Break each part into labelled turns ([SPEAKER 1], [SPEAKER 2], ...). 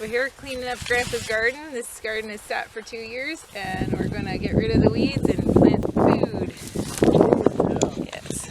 [SPEAKER 1] We're here cleaning up Grandpa's garden. This garden is sat for 2 years and we're going to get rid of the weeds and plant food. Yes.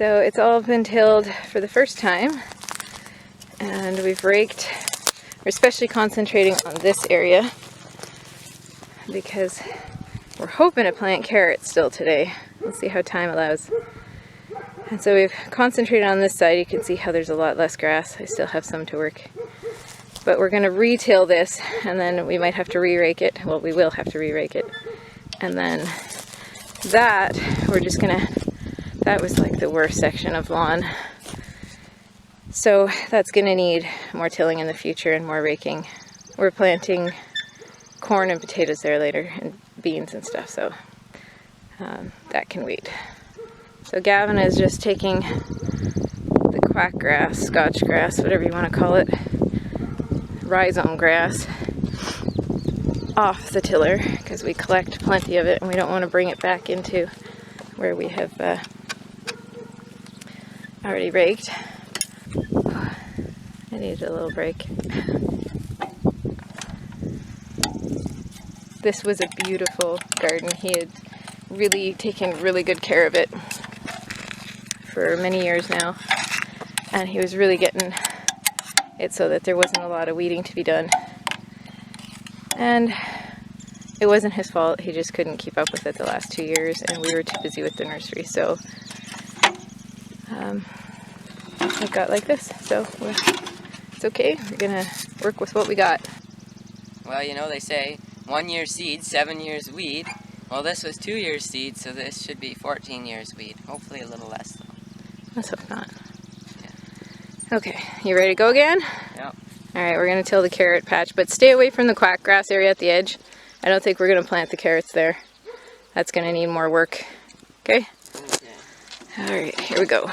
[SPEAKER 1] So it's all been tilled for the first time, and we've raked. We're especially concentrating on this area because we're hoping to plant carrots still today. We'll see how time allows. And so we've concentrated on this side. You can see how there's a lot less grass. I still have some to work. But we're going to re-till this, and then we might have to re-rake it. Well, we will have to re-rake it. And then that, we're just going to, that was like the worst section of lawn. So that's going to need more tilling in the future and more raking. We're planting corn and potatoes there later, and beans and stuff, so that can wait. So Gavin is just taking the quack grass, scotch grass, whatever you want to call it, rhizome grass, off the tiller because we collect plenty of it and we don't want to bring it back into where we have already raked. I needed a little break. This was a beautiful garden. He had really taken really good care of it for many years now, and he was really getting it so that there wasn't a lot of weeding to be done. And it wasn't his fault, he just couldn't keep up with it the last 2 years, and we were too busy with the nursery, so it got like this. So it's okay, we're gonna work with what we got.
[SPEAKER 2] Well, you know, they say 1 year seed, 7 years weed. Well, this was 2 years seed, so this should be 14 years weed. Hopefully a little less, though.
[SPEAKER 1] Let's hope not. Yeah. Okay, you ready to go again?
[SPEAKER 2] Yep.
[SPEAKER 1] Alright, we're going to till the carrot patch, but stay away from the quack grass area at the edge. I don't think we're going to plant the carrots there. That's going to need more work. Okay?
[SPEAKER 2] Okay.
[SPEAKER 1] Alright, here we go.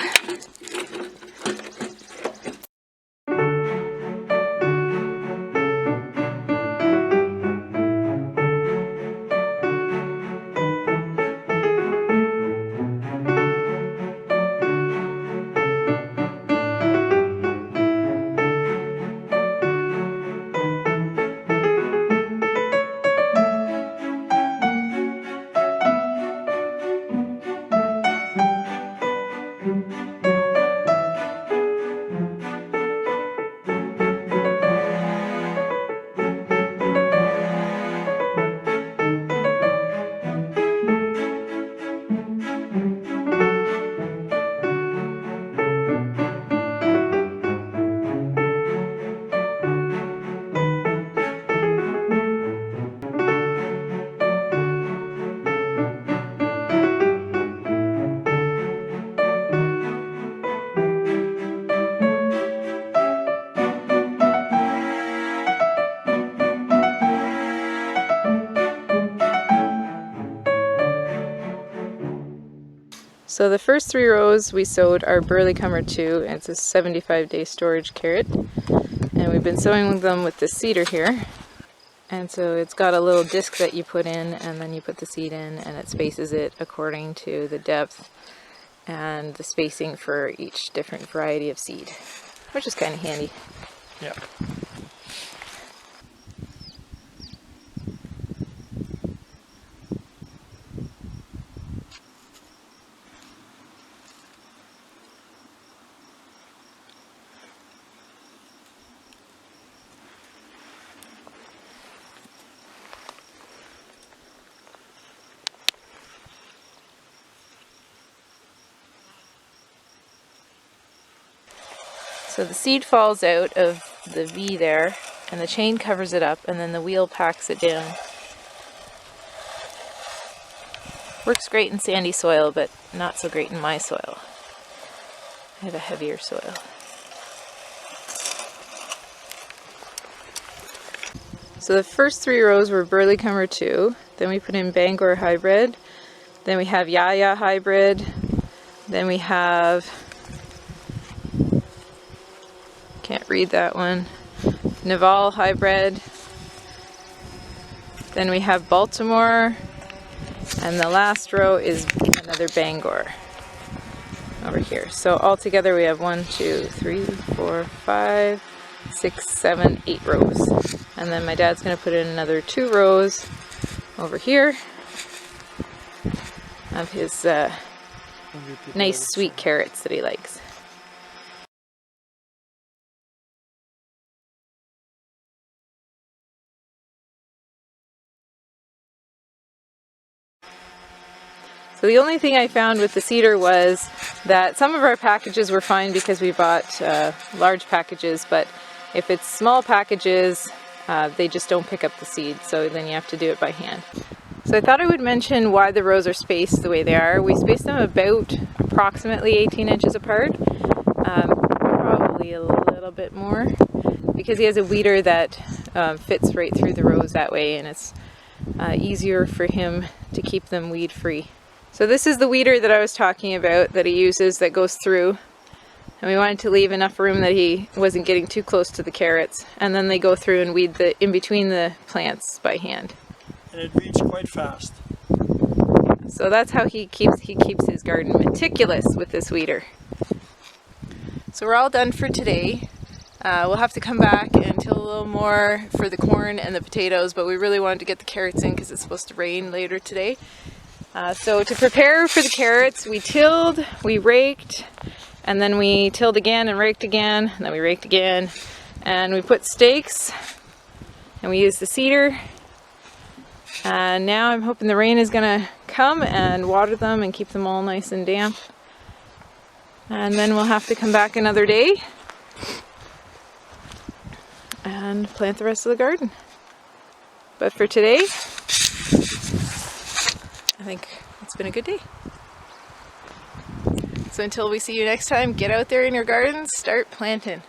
[SPEAKER 1] So the first 3 rows we sowed are Burleycumber 2, and it's a 75-day storage carrot. And we've been sowing them with the seeder here. And so it's got a little disc that you put in, and then you put the seed in, and it spaces it according to the depth and the spacing for each different variety of seed, which is kind of handy.
[SPEAKER 2] Yeah.
[SPEAKER 1] So the seed falls out of the V there, and the chain covers it up, and then the wheel packs it down. Works great in sandy soil, but not so great in my soil. I have a heavier soil. So the first 3 rows were Burleycumber 2, then we put in Bangor Hybrid, then we have Yaya Hybrid, then we have, can't read that one, Naval Hybrid, then we have Baltimore, and the last row is another Bangor over here. So altogether we have 1, 2, 3, 4, 5, 6, 7, 8 rows. And then my dad's going to put in another 2 rows over here of his nice sweet carrots that he likes. So the only thing I found with the cedar was that some of our packages were fine because we bought large packages, but if it's small packages, they just don't pick up the seed, so then you have to do it by hand. So I thought I would mention why the rows are spaced the way they are. We spaced them about approximately 18 inches apart, probably a little bit more, because he has a weeder that fits right through the rows that way, and it's easier for him to keep them weed free. So this is the weeder that I was talking about that he uses that goes through, and we wanted to leave enough room that he wasn't getting too close to the carrots, and then they go through and weed the in between the plants by hand.
[SPEAKER 3] And it weeds quite fast.
[SPEAKER 1] So that's how he keeps his garden meticulous with this weeder. So we're all done for today. We'll have to come back and till a little more for the corn and the potatoes, but we really wanted to get the carrots in because it's supposed to rain later today. So to prepare for the carrots, we tilled, we raked, and then we tilled again and raked again, and then we raked again, and we put stakes, and we used the cedar. And now I'm hoping the rain is going to come and water them and keep them all nice and damp. And then we'll have to come back another day and plant the rest of the garden. But for today, I think it's been a good day. So until we see you next time, get out there in your gardens, start planting.